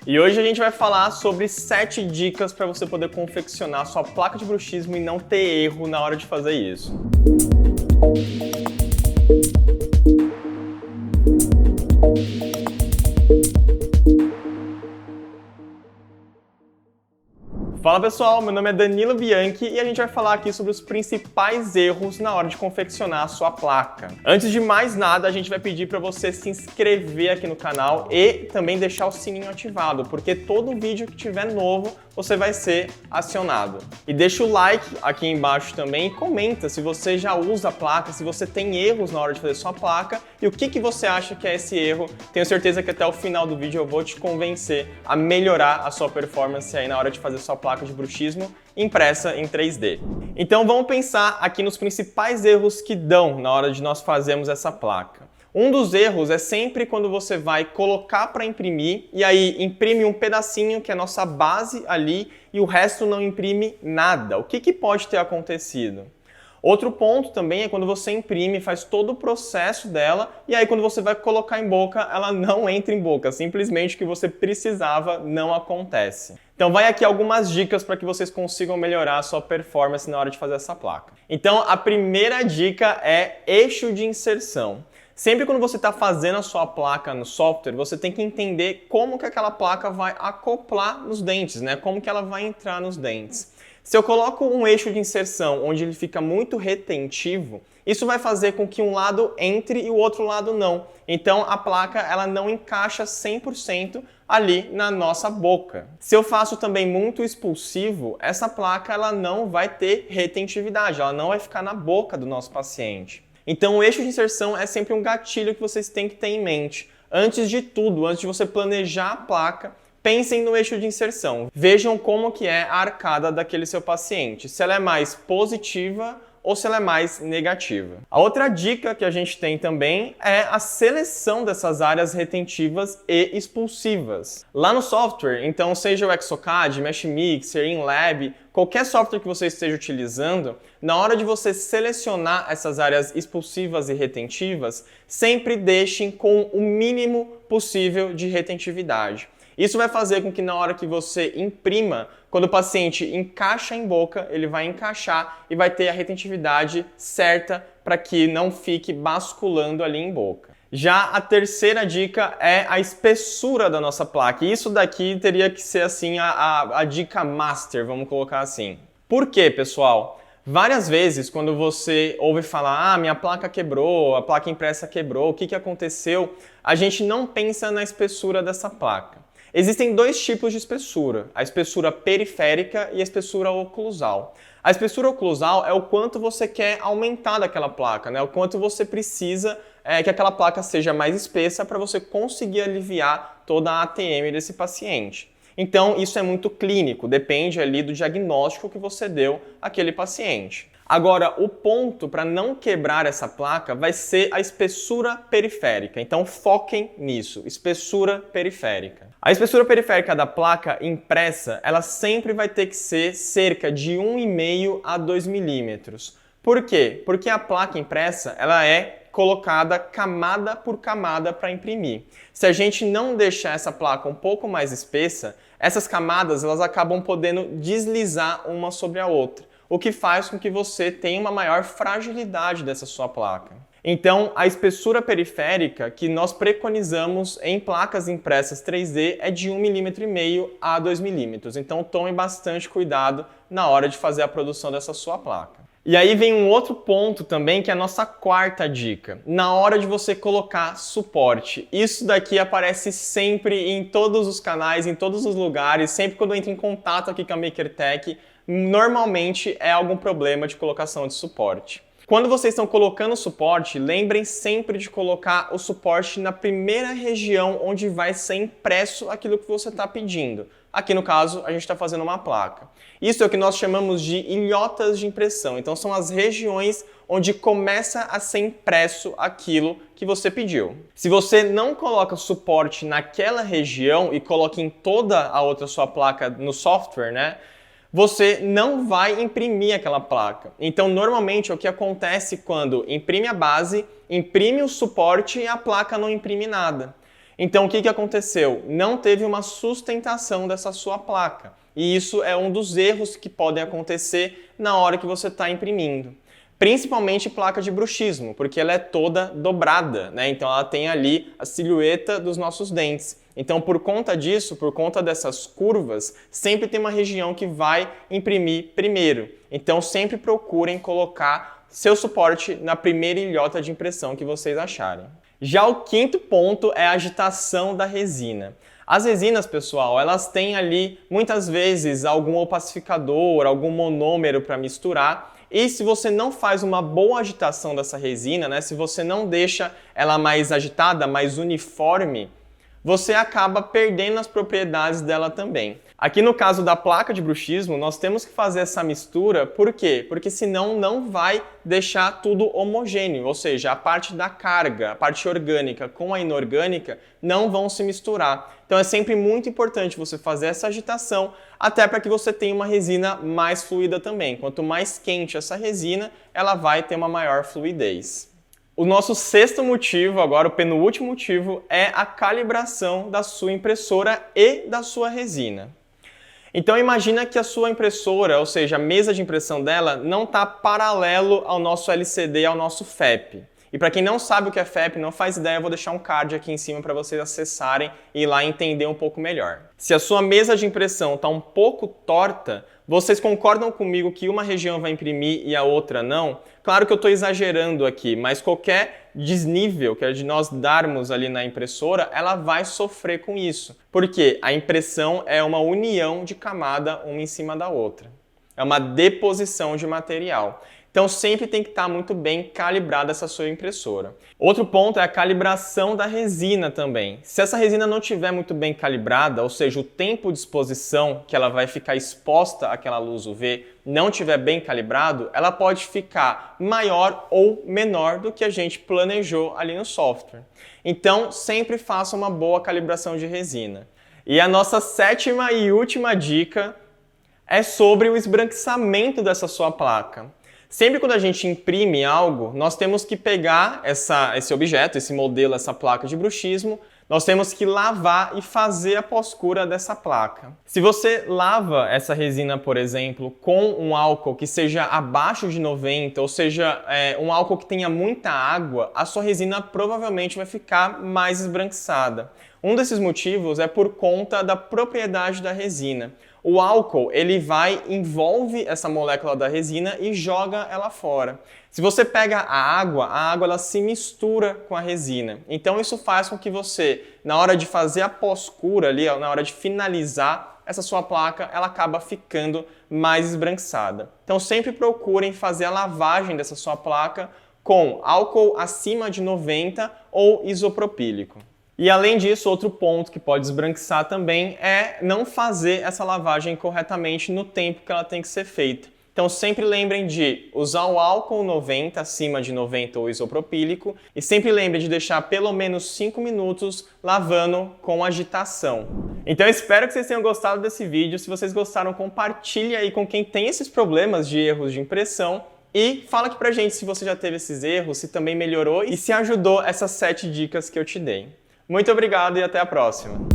E hoje a gente vai falar sobre 7 dicas para você poder confeccionar sua placa de bruxismo e não ter erro na hora de fazer isso. Fala pessoal, meu nome é Danilo Bianchi e a gente vai falar aqui sobre os principais erros na hora de confeccionar a sua placa. Antes de mais nada, a gente vai pedir para você se inscrever aqui no canal e também deixar o sininho ativado, porque todo vídeo que tiver novo você vai ser acionado. E deixa o like aqui embaixo também e comenta se você já usa a placa, se você tem erros na hora de fazer sua placa e o que você acha que é esse erro. Tenho certeza que até o final do vídeo eu vou te convencer a melhorar a sua performance aí na hora de fazer sua placa de bruxismo impressa em 3D. Então vamos pensar aqui nos principais erros que dão na hora de nós fazermos essa placa. Um dos erros é sempre quando você vai colocar para imprimir e aí imprime um pedacinho que é a nossa base ali e o resto não imprime nada. O que pode ter acontecido? Outro ponto também é quando você imprime, faz todo o processo dela e aí quando você vai colocar em boca, ela não entra em boca. Simplesmente o que você precisava não acontece. Então vai aqui algumas dicas para que vocês consigam melhorar a sua performance na hora de fazer essa placa. Então a primeira dica é eixo de inserção. Sempre quando você está fazendo a sua placa no software, você tem que entender como que aquela placa vai acoplar nos dentes, né? Como que ela vai entrar nos dentes. Se eu coloco um eixo de inserção onde ele fica muito retentivo, isso vai fazer com que um lado entre e o outro lado não. Então a placa ela não encaixa 100% ali na nossa boca. Se eu faço também muito expulsivo, essa placa ela não vai ter retentividade, ela não vai ficar na boca do nosso paciente. Então o eixo de inserção é sempre um gatilho que vocês têm que ter em mente. Antes de tudo, antes de você planejar a placa, pensem no eixo de inserção. Vejam como que é a arcada daquele seu paciente, se ela é mais positiva ou se ela é mais negativa. A outra dica que a gente tem também é a seleção dessas áreas retentivas e expulsivas. Lá no software, então seja o Exocad, Mesh Mixer, InLab, qualquer software que você esteja utilizando, na hora de você selecionar essas áreas expulsivas e retentivas, sempre deixem com o mínimo possível de retentividade. Isso vai fazer com que na hora que você imprima, quando o paciente encaixa em boca, ele vai encaixar e vai ter a retentividade certa para que não fique basculando ali em boca. Já a terceira dica é a espessura da nossa placa. E isso daqui teria que ser assim a dica master, vamos colocar assim. Por quê, pessoal? Várias vezes, quando você ouve falar, minha placa quebrou, a placa impressa quebrou, o que aconteceu? A gente não pensa na espessura dessa placa. Existem dois tipos de espessura, a espessura periférica e a espessura oclusal. A espessura oclusal é o quanto você quer aumentar daquela placa, né? O quanto você precisa que aquela placa seja mais espessa para você conseguir aliviar toda a ATM desse paciente. Então isso é muito clínico, depende ali do diagnóstico que você deu àquele paciente. Agora, o ponto para não quebrar essa placa vai ser a espessura periférica. Então, foquem nisso, espessura periférica. A espessura periférica da placa impressa, ela sempre vai ter que ser cerca de 1,5 a 2 milímetros. Por quê? Porque a placa impressa, ela é colocada camada por camada para imprimir. Se a gente não deixar essa placa um pouco mais espessa, essas camadas elas acabam podendo deslizar uma sobre a outra, o que faz com que você tenha uma maior fragilidade dessa sua placa. Então, a espessura periférica que nós preconizamos em placas impressas 3D é de 1,5 mm a 2 mm. Então, tome bastante cuidado na hora de fazer a produção dessa sua placa. E aí vem um outro ponto também, que é a nossa quarta dica. Na hora de você colocar suporte. Isso daqui aparece sempre em todos os canais, em todos os lugares. Sempre quando eu entro em contato aqui com a MakerTech, normalmente é algum problema de colocação de suporte. Quando vocês estão colocando o suporte, lembrem sempre de colocar o suporte na primeira região onde vai ser impresso aquilo que você está pedindo. Aqui no caso, a gente está fazendo uma placa. Isso é o que nós chamamos de ilhotas de impressão. Então são as regiões onde começa a ser impresso aquilo que você pediu. Se você não coloca suporte naquela região e coloca em toda a outra sua placa no software, né? Você não vai imprimir aquela placa. Então, normalmente, é o que acontece quando imprime a base, imprime o suporte e a placa não imprime nada. Então o que aconteceu? Não teve uma sustentação dessa sua placa. E isso é um dos erros que podem acontecer na hora que você está imprimindo. Principalmente placa de bruxismo, porque ela é toda dobrada, né? Então ela tem ali a silhueta dos nossos dentes. Então por conta disso, por conta dessas curvas, sempre tem uma região que vai imprimir primeiro. Então sempre procurem colocar seu suporte na primeira ilhota de impressão que vocês acharem. Já o quinto ponto é a agitação da resina. As resinas, pessoal, elas têm ali muitas vezes algum opacificador, algum monômero para misturar. E se você não faz uma boa agitação dessa resina, né, se você não deixa ela mais agitada, mais uniforme, você acaba perdendo as propriedades dela também. Aqui no caso da placa de bruxismo, nós temos que fazer essa mistura, por quê? Porque senão não vai deixar tudo homogêneo, ou seja, a parte da carga, a parte orgânica com a inorgânica não vão se misturar. Então é sempre muito importante você fazer essa agitação, até para que você tenha uma resina mais fluida também. Quanto mais quente essa resina, ela vai ter uma maior fluidez. O nosso sexto motivo, agora o penúltimo motivo, é a calibração da sua impressora e da sua resina. Então imagina que a sua impressora, ou seja, a mesa de impressão dela, não está paralelo ao nosso LCD, ao nosso FEP. E para quem não sabe o que é FEP, não faz ideia, eu vou deixar um card aqui em cima para vocês acessarem e ir lá entender um pouco melhor. Se a sua mesa de impressão está um pouco torta, vocês concordam comigo que uma região vai imprimir e a outra não? Claro que eu estou exagerando aqui, mas qualquer desnível que é de nós darmos ali na impressora, ela vai sofrer com isso. Porque a impressão é uma união de camada uma em cima da outra. É uma deposição de material. Então sempre tem que estar muito bem calibrada essa sua impressora. Outro ponto é a calibração da resina também. Se essa resina não estiver muito bem calibrada, ou seja, o tempo de exposição que ela vai ficar exposta àquela luz UV não estiver bem calibrado, ela pode ficar maior ou menor do que a gente planejou ali no software. Então sempre faça uma boa calibração de resina. E a nossa sétima e última dica é sobre o esbranquiçamento dessa sua placa. Sempre quando a gente imprime algo, nós temos que pegar esse objeto, esse modelo, essa placa de bruxismo, nós temos que lavar e fazer a pós-cura dessa placa. Se você lava essa resina, por exemplo, com um álcool que seja abaixo de 90, ou seja, um álcool que tenha muita água, a sua resina provavelmente vai ficar mais esbranquiçada. Um desses motivos é por conta da propriedade da resina. O álcool, ele envolve essa molécula da resina e joga ela fora. Se você pega a água ela se mistura com a resina. Então isso faz com que você, na hora de fazer a pós-cura ali, na hora de finalizar essa sua placa, ela acaba ficando mais esbranquiçada. Então sempre procurem fazer a lavagem dessa sua placa com álcool acima de 90 ou isopropílico. E além disso, outro ponto que pode esbranquiçar também é não fazer essa lavagem corretamente no tempo que ela tem que ser feita. Então sempre lembrem de usar o álcool 90, acima de 90 ou isopropílico, e sempre lembrem de deixar pelo menos 5 minutos lavando com agitação. Então eu espero que vocês tenham gostado desse vídeo. Se vocês gostaram, compartilhe aí com quem tem esses problemas de erros de impressão. E fala aqui pra gente se você já teve esses erros, se também melhorou e se ajudou essas 7 dicas que eu te dei. Muito obrigado e até a próxima!